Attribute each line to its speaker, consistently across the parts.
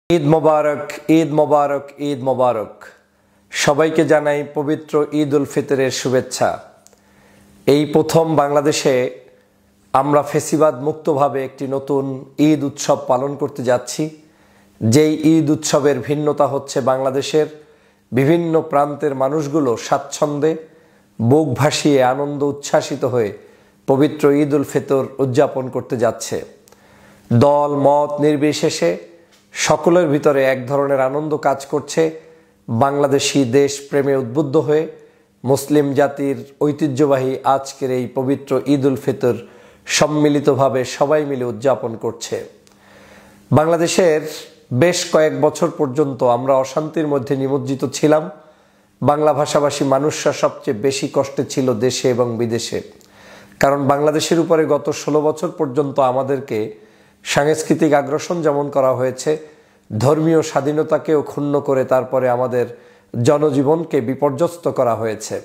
Speaker 1: ঈদ মোবারক, ঈদ মোবারক, ঈদ মোবারক। সবাইকে জানাই পবিত্র ঈদ উল ফিতরের শুভেচ্ছা। এই প্রথম বাংলাদেশে আমরা ফেসিবাদ মুক্তভাবে একটি নতুন ঈদ উৎসব পালন করতে যাচ্ছি। যেই ঈদ উৎসবের ভিন্নতা হচ্ছে বাংলাদেশের বিভিন্ন প্রান্তের মানুষগুলো স্বাচ্ছন্দ্যে বুক ভাসিয়ে আনন্দ উচ্ছ্বাসিত হয়ে পবিত্র ঈদ উল ফিতর উদযাপন করতে যাচ্ছে। দল মত নির্বিশেষে সকলের ভিতরে এক ধরনের আনন্দ কাজ করছে। বাংলাদেশি দেশ প্রেমে উদ্বুদ্ধ হয়ে মুসলিম জাতির ঐতিহ্যবাহী আজকের এই পবিত্র ঈদ উল ফিতর সম্মিলিতভাবে সবাই মিলে উদযাপন করছে। বাংলাদেশের বেশ কয়েক বছর পর্যন্ত আমরা অশান্তির মধ্যে নিমজ্জিত ছিলাম। বাংলা ভাষাভাষী মানুষরা সবচেয়ে বেশি কষ্টে ছিল দেশে এবং বিদেশে। কারণ বাংলাদেশের উপরে গত 16 বছর পর্যন্ত আমাদেরকে সাংস্কৃতিক আগ্রাসন যেমন করা হয়েছে, ধর্মীয় স্বাধীনতাকেও ক্ষুণ্ণ করে তারপরে আমাদের জনজীবনকে বিপর্যস্ত করা হয়েছে।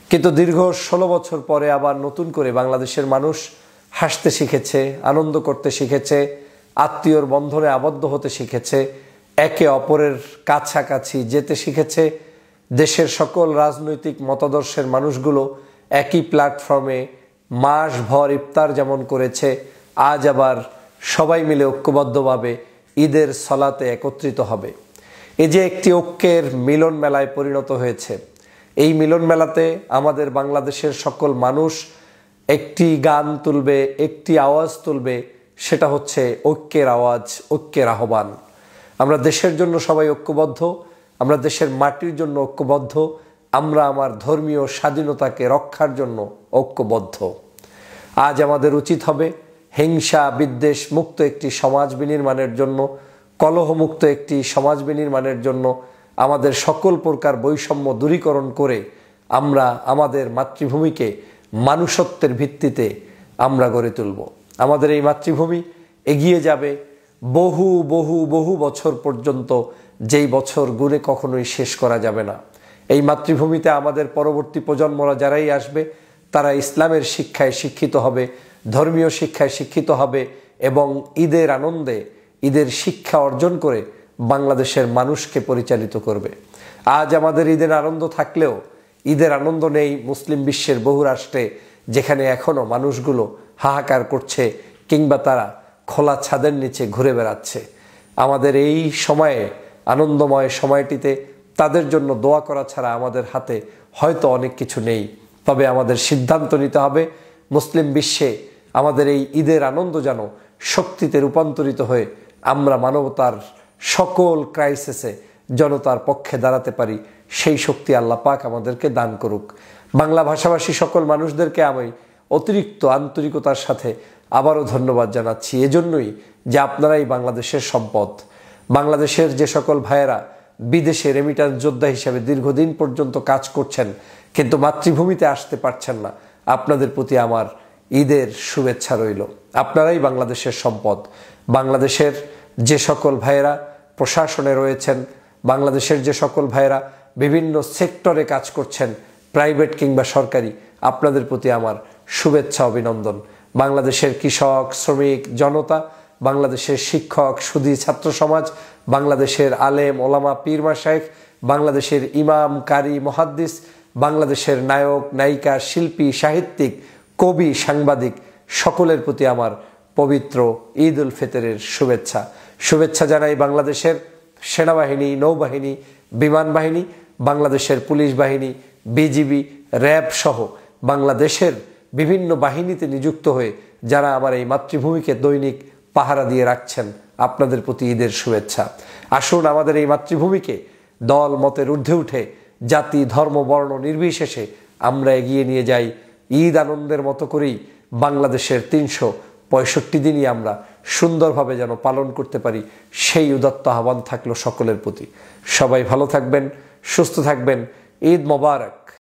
Speaker 1: কিন্তু দীর্ঘ 16 বছর পরে আবার নতুন করে বাংলাদেশের মানুষ হাসতে শিখেছে, আনন্দ করতে শিখেছে, আত্মীয়র বন্ধনে আবদ্ধ হতে শিখেছে, একে অপরের কাছাকাছি যেতে শিখেছে। দেশের সকল রাজনৈতিক মতাদর্শের মানুষগুলো একই প্ল্যাটফর্মে মাসভর ইফতার যেমন করেছে, আজ আবার সবাই মিলে ঐক্যবদ্ধভাবে ঈদের সলাতে একত্রিত হবে। এই যে একটি ঐক্যের মিলন মেলায় পরিণত হয়েছে, এই মিলন মেলাতে আমাদের বাংলাদেশের সকল মানুষ একটি গান তুলবে, একটি আওয়াজ তুলবে, সেটা হচ্ছে ঐক্যের আওয়াজ, ঐক্যের আহ্বান। আমরা দেশের জন্য সবাই ঐক্যবদ্ধ, আমরা দেশের মাটির জন্য ঐক্যবদ্ধ, আমরা আমার ধর্মীয় স্বাধীনতাকে রক্ষার জন্য ঐক্যবদ্ধ। আজ আমাদের উচিত হবে হিংসা বিদ্বেষ মুক্ত একটি সমাজ বিনির্মাণের জন্য, কলহমুক্ত একটি সমাজ বিনির্মাণের জন্য আমাদের সকল প্রকার বৈষম্য দূরীকরণ করে আমরা আমাদের মাতৃভূমিকে মানুষত্বের ভিত্তিতে আমরা গড়ে তুলব। আমাদের এই মাতৃভূমি এগিয়ে যাবে বহু বহু বহু বছর পর্যন্ত, যেই বছর গুণে কখনোই শেষ করা যাবে না। এই মাতৃভূমিতে আমাদের পরবর্তী প্রজন্মরা যারাই আসবে তারা ইসলামের শিক্ষায় শিক্ষিত হবে, ধর্মীয় শিক্ষায় শিক্ষিত হবে এবং ঈদের আনন্দে ঈদের শিক্ষা অর্জন করে বাংলাদেশের মানুষকে পরিচালিত করবে। আজ আমাদের ঈদের আনন্দ থাকলেও ঈদের আনন্দ নেই মুসলিম বিশ্বের বহু রাষ্ট্রে, যেখানে এখনো মানুষগুলো হাহাকার করছে কিংবা তারা খোলা ছাদের নিচে ঘুরে বেড়াচ্ছে। আমাদের এই সময়ে, আনন্দময় সময়টিতে তাদের জন্য দোয়া করা ছাড়া আমাদের হাতে হয়তো অনেক কিছু নেই। তবে আমাদের সিদ্ধান্ত নিতে হবে মুসলিম বিশ্বে আমাদের এই ঈদের আনন্দ যেন শক্তিতে রূপান্তরিত হয়ে আমরা মানবতার সকল ক্রাইসিসে জনতার পক্ষে দাঁড়াতে পারি। সেই শক্তি আল্লাহ পাক আমাদেরকে দান করুক। বাংলা ভাষাভাষী সকল মানুষদেরকে আমি অতিরিক্ত আন্তরিকতার সাথে আবারও ধন্যবাদ জানাচ্ছি, এজন্যই যে আপনারাই বাংলাদেশের সম্পদ। বাংলাদেশের যে সকল ভাইয়েরা বিদেশে রেমিটান্স যোদ্ধা হিসেবে দীর্ঘদিন পর্যন্ত কাজ করছেন কিন্তু মাতৃভূমিতে আসতে পারছেন না, আপনাদের প্রতি আমার ঈদের শুভেচ্ছা রইল। আপনারাই বাংলাদেশের সম্পদ। বাংলাদেশের যে সকল ভাইয়েরা প্রশাসনে রয়েছেন, বাংলাদেশের যে সকল ভাইয়েরা বিভিন্ন সেক্টরে কাজ করছেন, প্রাইভেট কিংবা সরকারি, আপনাদের প্রতি আমার শুভেচ্ছা অভিনন্দন। বাংলাদেশের কৃষক শ্রমিক জনতা, বাংলাদেশের শিক্ষক সুধী ছাত্র সমাজ, বাংলাদেশের আলেম ওলামা পীর মাশায়েখ, বাংলাদেশের ইমাম কারি মুহাদ্দিস, বাংলাদেশের নায়ক নায়িকা শিল্পী সাহিত্যিক কবি সাংবাদিক, সকলের প্রতি আমার পবিত্র ঈদ উল ফিতরের শুভেচ্ছা। শুভেচ্ছা জানাই বাংলাদেশের সেনাবাহিনী, নৌবাহিনী, বিমান বাহিনী, বাংলাদেশের পুলিশ বাহিনী, বিজিবি, র্যাব সহ বাংলাদেশের বিভিন্ন বাহিনীতে নিযুক্ত হয়ে যারা আমার এই মাতৃভূমিকে দৈনিক পাহারা দিয়ে রাখছেন, আপনাদের প্রতি ঈদের শুভেচ্ছা। আসুন আমাদের এই মাতৃভূমিকে দল মতের ঊর্ধ্বে উঠে জাতি ধর্ম বর্ণ নির্বিশেষে আমরা এগিয়ে নিয়ে যাই। ঈদ আনন্দের মতো করেই বাংলাদেশের 365 দিনই আমরা সুন্দরভাবে যেন পালন করতে পারি, সেই উদাত্ত আহ্বান থাকলো সকলের প্রতি। সবাই ভালো থাকবেন, সুস্থ থাকবেন। ঈদ মোবারক।